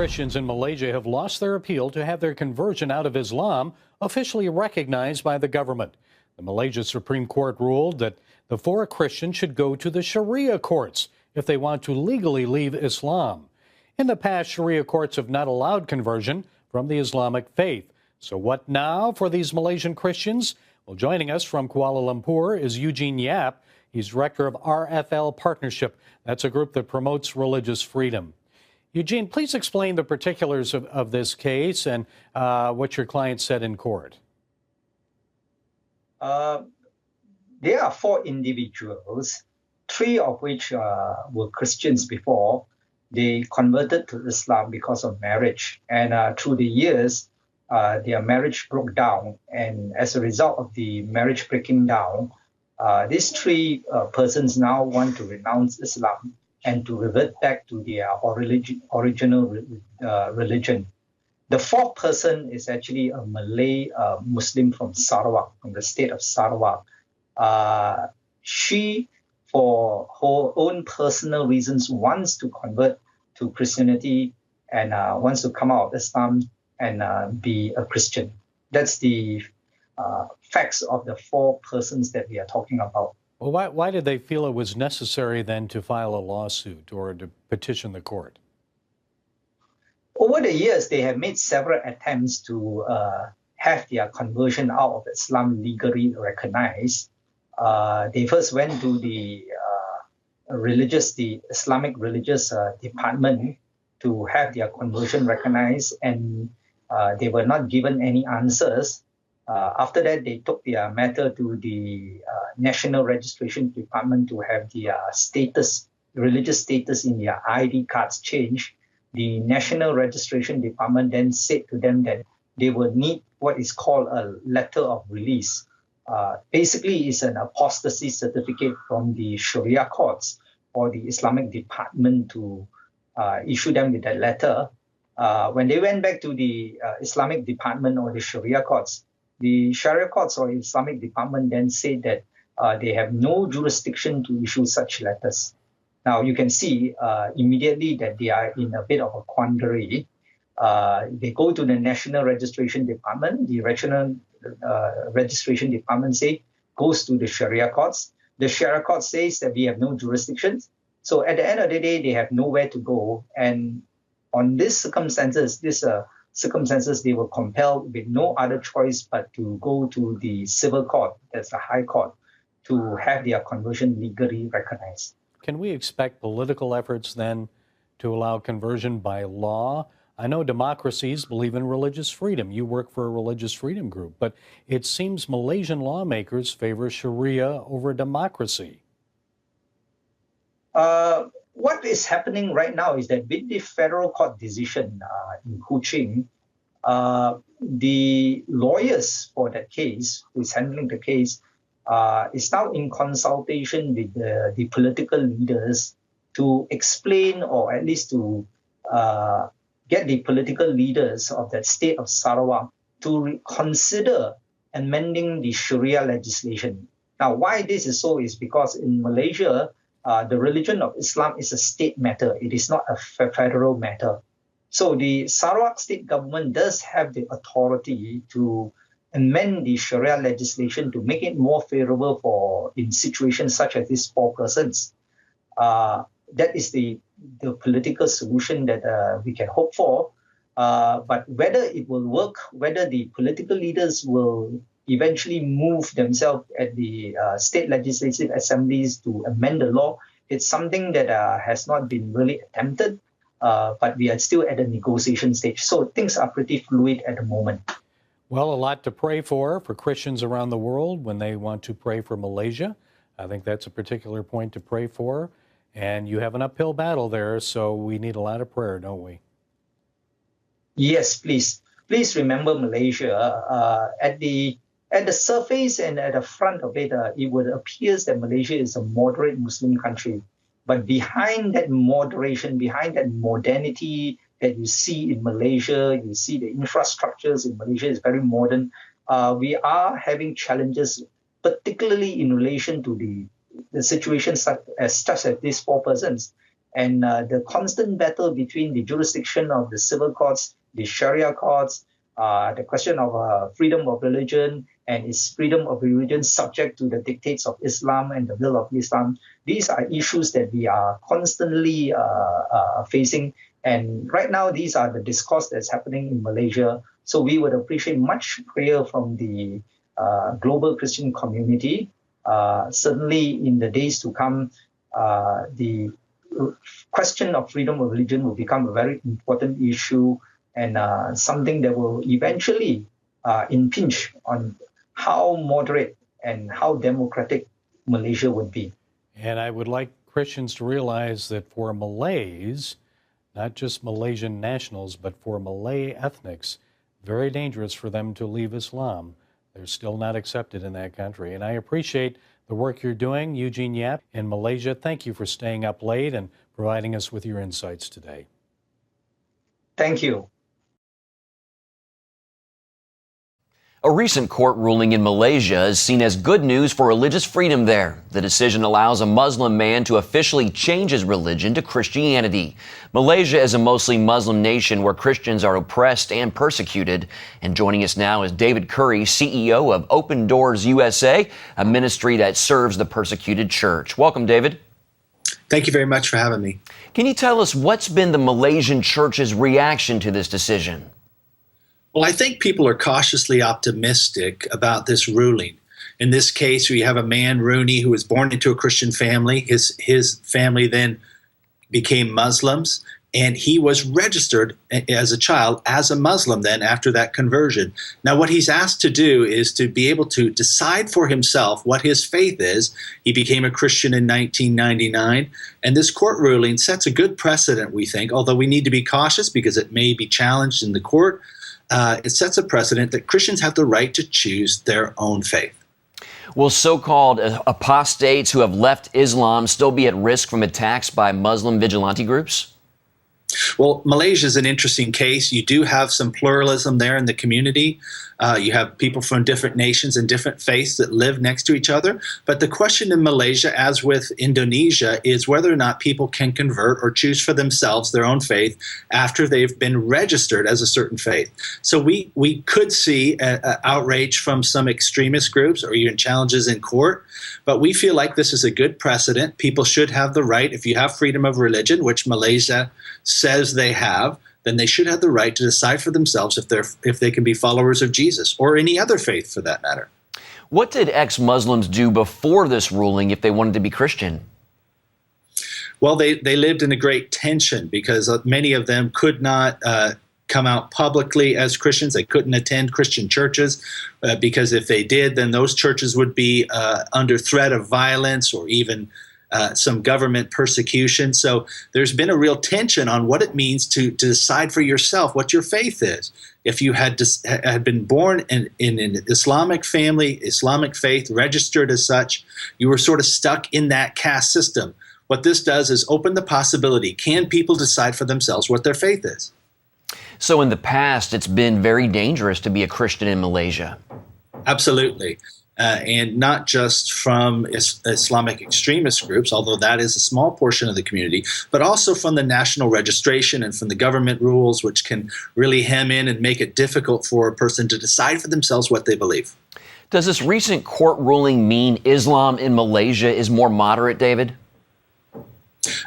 Christians in Malaysia have lost their appeal to have their conversion out of Islam officially recognized by the government. The Malaysia Supreme Court ruled that the four Christians should go to the Sharia courts if they want to legally leave Islam. In the past, Sharia courts have not allowed conversion from the Islamic faith. So what now for these Malaysian Christians? Well, joining us from Kuala Lumpur is Eugene Yap. He's director of RFL Partnership. That's a group that promotes religious freedom. Eugene, please explain the particulars of this case and what your client said in court. There are four individuals, three of which were Christians before. They converted to Islam because of marriage. And through the years, their marriage broke down. And as a result of the marriage breaking down, these three persons now want to renounce Islam and to revert back to their original religion. The fourth person is actually a Malay Muslim from Sarawak, from the state of Sarawak. She, for her own personal reasons, wants to convert to Christianity and wants to come out of Islam and be a Christian. That's the facts of the four persons that we are talking about. Well, why did they feel it was necessary then to file a lawsuit or to petition the court? Over the years, they have made several attempts to have their conversion out of Islam legally recognized. They first went to the Islamic religious department to have their conversion recognized, and they were not given any answers. After that, they took their matter to the National Registration Department to have their status, religious status in their ID cards changed. The National Registration Department then said to them that they will need what is called a letter of release. Basically, it's an apostasy certificate from the Sharia courts or the Islamic department to issue them with that letter. When they went back to the Islamic department or the Sharia courts, the Sharia courts or Islamic department then said that they have no jurisdiction to issue such letters. Now, you can see immediately that they are in a bit of a quandary. They go to the National Registration Department. The National Registration Department goes to the Sharia courts. The Sharia court says that we have no jurisdiction. So at the end of the day, they have nowhere to go. And on these circumstances, they were compelled with no other choice but to go to the civil court, that's the high court, to have their conversion legally recognized. Can we expect political efforts then to allow conversion by law? I know democracies believe in religious freedom. You work for a religious freedom group, but it seems Malaysian lawmakers favor Sharia over democracy. What is happening right now is that with the federal court decision in Kuching, the lawyers for that case, who is handling the case, is now in consultation with the political leaders to explain, or at least to get the political leaders of that state of Sarawak to consider amending the Sharia legislation. Now, why this is so is because in Malaysia, the religion of Islam is a state matter. It is not a federal matter. So the Sarawak state government does have the authority to amend the Sharia legislation to make it more favorable for in situations such as these four persons. That is the political solution that we can hope for. But whether it will work, whether the political leaders will eventually move themselves at the state legislative assemblies to amend the law, it's something that has not been really attempted, but we are still at the negotiation stage. So things are pretty fluid at the moment. Well, a lot to pray for Christians around the world when they want to pray for Malaysia. I think that's a particular point to pray for. And you have an uphill battle there, so we need a lot of prayer, don't we? Yes, please. Please remember Malaysia. At the surface and at the front of it, it would appear that Malaysia is a moderate Muslim country. But behind that moderation, behind that modernity that you see in Malaysia, you see the infrastructures in Malaysia is very modern. We are having challenges, particularly in relation to the situation such as these four persons. And the constant battle between the jurisdiction of the civil courts, the Sharia courts, the question of freedom of religion, and is freedom of religion subject to the dictates of Islam and the will of Islam? These are issues that we are constantly facing. And right now, these are the discourse that's happening in Malaysia. So we would appreciate much prayer from the global Christian community. Certainly in the days to come, the question of freedom of religion will become a very important issue, and something that will eventually impinge on how moderate and how democratic Malaysia would be. And I would like Christians to realize that for Malays, not just Malaysian nationals, but for Malay ethnics, very dangerous for them to leave Islam. They're still not accepted in that country. And I appreciate the work you're doing, Eugene Yap, in Malaysia. Thank you for staying up late and providing us with your insights today. Thank you. A recent court ruling in Malaysia is seen as good news for religious freedom there. The decision allows a Muslim man to officially change his religion to Christianity. Malaysia is a mostly Muslim nation where Christians are oppressed and persecuted. And joining us now is David Curry, CEO of Open Doors USA, a ministry that serves the persecuted church. Welcome, David. Thank you very much for having me. Can you tell us what's been the Malaysian church's reaction to this decision? Well, I think people are cautiously optimistic about this ruling. In this case, we have a man, Rooney, who was born into a Christian family. His family then became Muslims, and he was registered as a child as a Muslim then after that conversion. Now, what he's asked to do is to be able to decide for himself what his faith is. He became a Christian in 1999, and this court ruling sets a good precedent, we think, although we need to be cautious because it may be challenged in the court. It sets a precedent that Christians have the right to choose their own faith. Will so-called apostates who have left Islam still be at risk from attacks by Muslim vigilante groups? Well, Malaysia is an interesting case. You do have some pluralism there in the community. You have people from different nations and different faiths that live next to each other. But the question in Malaysia, as with Indonesia, is whether or not people can convert or choose for themselves their own faith after they've been registered as a certain faith. So we could see outrage from some extremist groups or even challenges in court. But we feel like this is a good precedent. People should have the right, if you have freedom of religion, which Malaysia says they have, then they should have the right to decide for themselves if they can be followers of Jesus or any other faith for that matter. What did ex-Muslims do before this ruling if they wanted to be Christian? Well, they lived in a great tension because many of them could not come out publicly as Christians. They couldn't attend Christian churches because if they did, then those churches would be under threat of violence or even some government persecution. So there's been a real tension on what it means to decide for yourself what your faith is. If you had been born in an Islamic family, Islamic faith, registered as such, you were sort of stuck in that caste system. What this does is open the possibility. Can people decide for themselves what their faith is? So in the past, it's been very dangerous to be a Christian in Malaysia. Absolutely. And not just from Islamic extremist groups, although that is a small portion of the community, but also from the national registration and from the government rules, which can really hem in and make it difficult for a person to decide for themselves what they believe. Does this recent court ruling mean Islam in Malaysia is more moderate, David?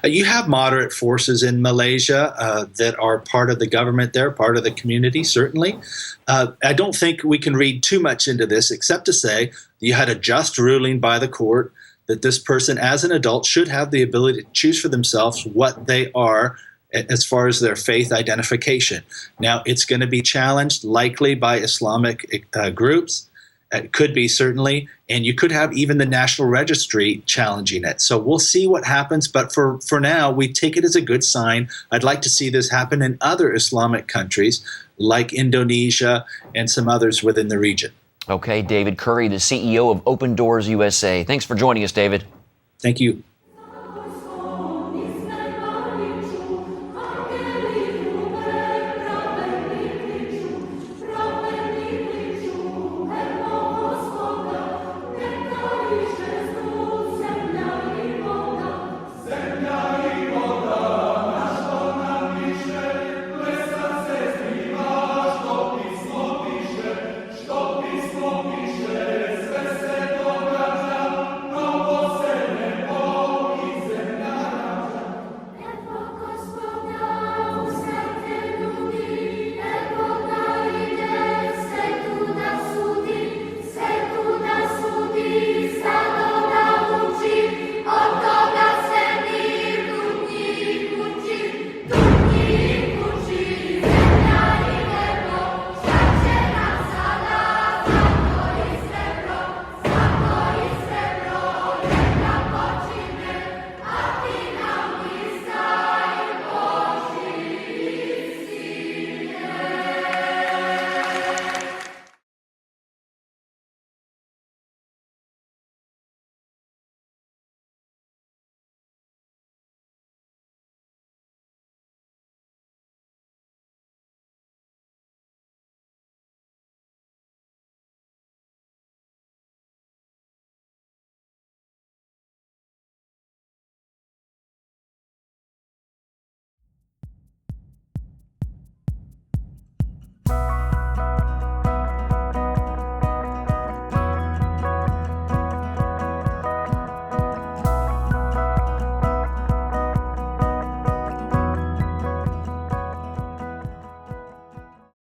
You have moderate forces in Malaysia that are part of the government there, part of the community, certainly. I don't think we can read too much into this except to say you had a just ruling by the court that this person as an adult should have the ability to choose for themselves what they are as far as their faith identification. Now, it's going to be challenged likely by Islamic groups. It could be, certainly, and you could have even the National Registry challenging it. So we'll see what happens, but for now, we take it as a good sign. I'd like to see this happen in other Islamic countries like Indonesia and some others within the region. Okay, David Curry, the CEO of Open Doors USA. Thanks for joining us, David. Thank you.